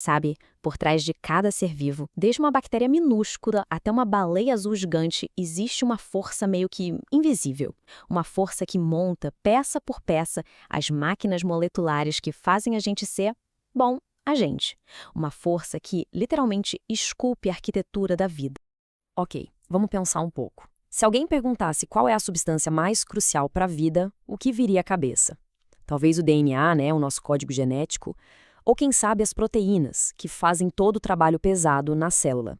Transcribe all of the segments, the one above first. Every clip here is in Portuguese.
Sabe, por trás de cada ser vivo, desde uma bactéria minúscula até uma baleia azul gigante, existe uma força meio que invisível. Uma força que monta, peça por peça, as máquinas moleculares que fazem a gente ser, bom, a gente. Uma força que literalmente esculpe a arquitetura da vida. Ok, vamos pensar um pouco. Se alguém perguntasse qual é a substância mais crucial para a vida, o que viria à cabeça? Talvez o DNA, né, o nosso código genético, ou quem sabe as proteínas, que fazem todo o trabalho pesado na célula.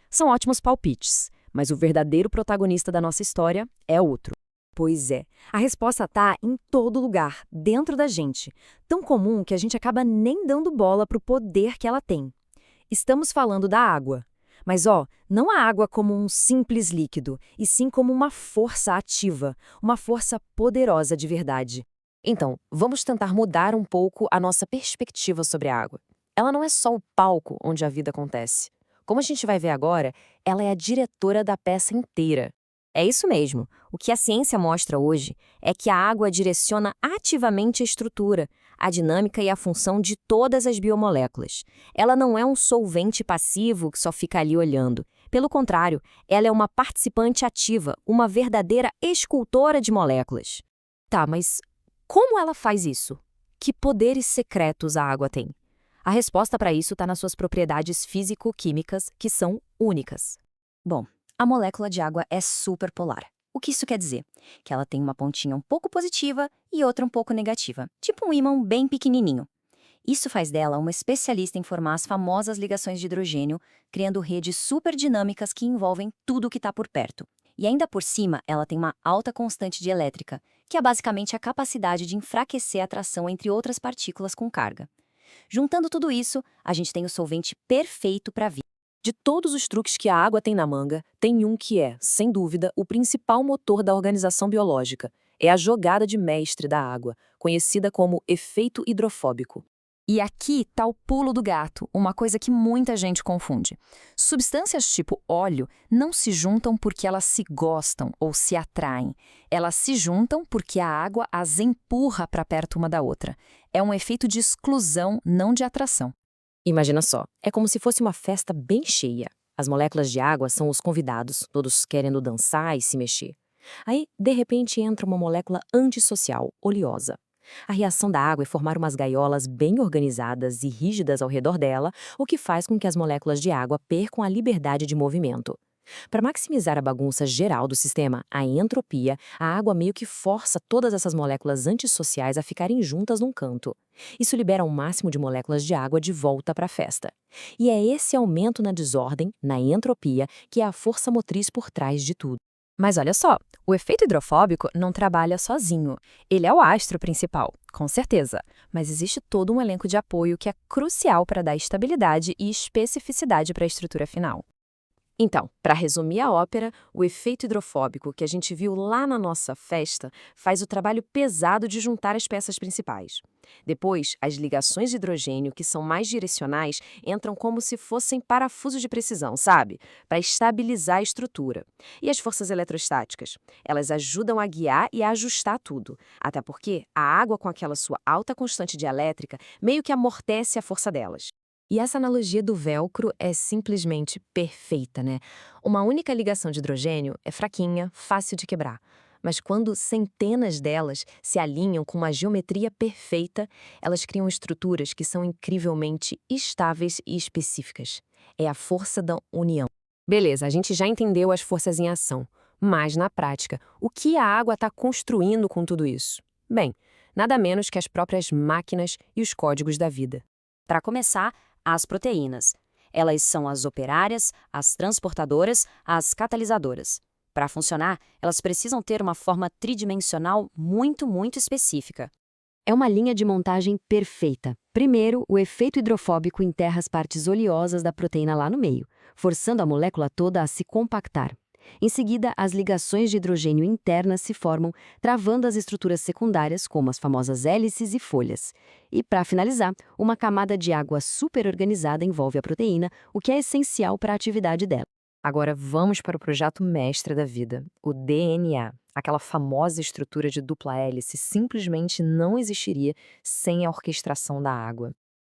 São ótimos palpites, mas o verdadeiro protagonista da nossa história é outro. Pois é, a resposta está em todo lugar, dentro da gente, tão comum que a gente acaba nem dando bola para o poder que ela tem. Estamos falando da água. Mas, não a água como um simples líquido, e sim como uma força ativa, uma força poderosa de verdade. Então, vamos tentar mudar um pouco a nossa perspectiva sobre a água. Ela não é só o palco onde a vida acontece. Como a gente vai ver agora, ela é a diretora da peça inteira. É isso mesmo. O que a ciência mostra hoje é que a água direciona ativamente a estrutura, a dinâmica e a função de todas as biomoléculas. Ela não é um solvente passivo que só fica ali olhando. Pelo contrário, ela é uma participante ativa, uma verdadeira escultora de moléculas. Tá, mas como ela faz isso? Que poderes secretos a água tem? A resposta para isso está nas suas propriedades físico-químicas, que são únicas. Bom, a molécula de água é superpolar. O que isso quer dizer? Que ela tem uma pontinha um pouco positiva e outra um pouco negativa, tipo um ímã bem pequenininho. Isso faz dela uma especialista em formar as famosas ligações de hidrogênio, criando redes superdinâmicas que envolvem tudo o que está por perto. E ainda por cima, ela tem uma alta constante de elétrica, que é basicamente a capacidade de enfraquecer a atração entre outras partículas com carga. Juntando tudo isso, a gente tem o solvente perfeito para a vida. De todos os truques que a água tem na manga, tem um que é, sem dúvida, o principal motor da organização biológica. É a jogada de mestre da água, conhecida como efeito hidrofóbico. E aqui está o pulo do gato, uma coisa que muita gente confunde. Substâncias tipo óleo não se juntam porque elas se gostam ou se atraem. Elas se juntam porque a água as empurra para perto uma da outra. É um efeito de exclusão, não de atração. Imagina só, é como se fosse uma festa bem cheia. As moléculas de água são os convidados, todos querendo dançar e se mexer. Aí, de repente, entra uma molécula antissocial, oleosa. A reação da água é formar umas gaiolas bem organizadas e rígidas ao redor dela, o que faz com que as moléculas de água percam a liberdade de movimento. Para maximizar a bagunça geral do sistema, a entropia, a água meio que força todas essas moléculas antissociais a ficarem juntas num canto. Isso libera o máximo de moléculas de água de volta para a festa. E é esse aumento na desordem, na entropia, que é a força motriz por trás de tudo. Mas olha só, o efeito hidrofóbico não trabalha sozinho. Ele é o astro principal, com certeza. Mas existe todo um elenco de apoio que é crucial para dar estabilidade e especificidade para a estrutura final. Então, para resumir a ópera, o efeito hidrofóbico que a gente viu lá na nossa festa faz o trabalho pesado de juntar as peças principais. Depois, as ligações de hidrogênio, que são mais direcionais, entram como se fossem parafusos de precisão, sabe? Para estabilizar a estrutura. E as forças eletrostáticas? Elas ajudam a guiar e a ajustar tudo. Até porque a água, com aquela sua alta constante de elétrica, meio que amortece a força delas. E essa analogia do velcro é simplesmente perfeita, né? Uma única ligação de hidrogênio é fraquinha, fácil de quebrar. Mas quando centenas delas se alinham com uma geometria perfeita, elas criam estruturas que são incrivelmente estáveis e específicas. É a força da união. Beleza, a gente já entendeu as forças em ação. Mas, na prática, o que a água está construindo com tudo isso? Bem, nada menos que as próprias máquinas e os códigos da vida. Para começar, as proteínas. Elas são as operárias, as transportadoras, as catalisadoras. Para funcionar, elas precisam ter uma forma tridimensional muito específica. É uma linha de montagem perfeita. Primeiro, o efeito hidrofóbico enterra as partes oleosas da proteína lá no meio, forçando a molécula toda a se compactar. Em seguida, as ligações de hidrogênio internas se formam, travando as estruturas secundárias, como as famosas hélices e folhas. E, para finalizar, uma camada de água superorganizada envolve a proteína, o que é essencial para a atividade dela. Agora vamos para o projeto mestre da vida, o DNA. Aquela famosa estrutura de dupla hélice simplesmente não existiria sem a orquestração da água.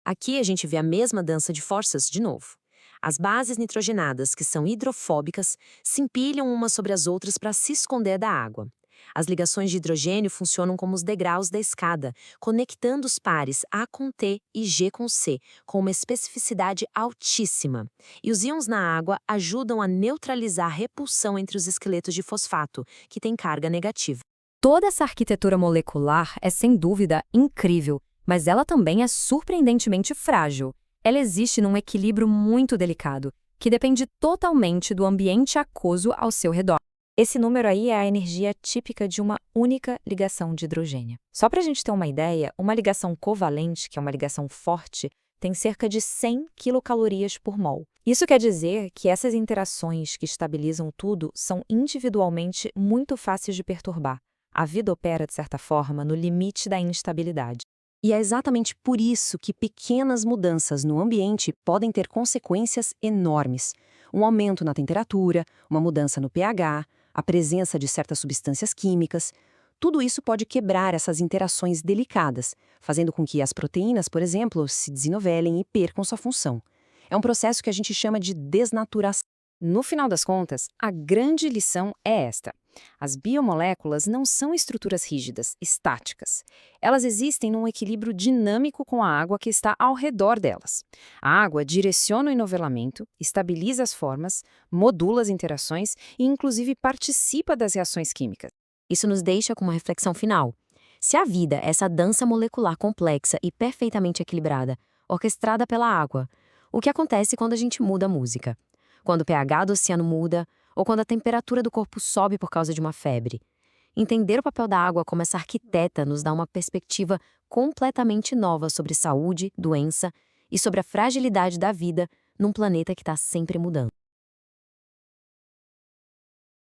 Aqui a gente vê a mesma dança de forças de novo. As bases nitrogenadas, que são hidrofóbicas, se empilham umas sobre as outras para se esconder da água. As ligações de hidrogênio funcionam como os degraus da escada, conectando os pares A com T e G com C, com uma especificidade altíssima. E os íons na água ajudam a neutralizar a repulsão entre os esqueletos de fosfato, que têm carga negativa. Toda essa arquitetura molecular é sem dúvida incrível, mas ela também é surpreendentemente frágil. Ela existe num equilíbrio muito delicado, que depende totalmente do ambiente aquoso ao seu redor. Esse número aí é a energia típica de uma única ligação de hidrogênio. Só para a gente ter uma ideia, uma ligação covalente, que é uma ligação forte, tem cerca de 100 quilocalorias por mol. Isso quer dizer que essas interações que estabilizam tudo são individualmente muito fáceis de perturbar. A vida opera, de certa forma, no limite da instabilidade. E é exatamente por isso que pequenas mudanças no ambiente podem ter consequências enormes. Um aumento na temperatura, uma mudança no pH, a presença de certas substâncias químicas. Tudo isso pode quebrar essas interações delicadas, fazendo com que as proteínas, por exemplo, se desnovelem e percam sua função. É um processo que a gente chama de desnaturação. No final das contas, a grande lição é esta. As biomoléculas não são estruturas rígidas, estáticas. Elas existem num equilíbrio dinâmico com a água que está ao redor delas. A água direciona o enovelamento, estabiliza as formas, modula as interações e, inclusive, participa das reações químicas. Isso nos deixa com uma reflexão final. Se a vida é essa dança molecular complexa e perfeitamente equilibrada, orquestrada pela água, o que acontece quando a gente muda a música? Quando o pH do oceano muda, ou quando a temperatura do corpo sobe por causa de uma febre. Entender o papel da água como essa arquiteta nos dá uma perspectiva completamente nova sobre saúde, doença e sobre a fragilidade da vida num planeta que está sempre mudando.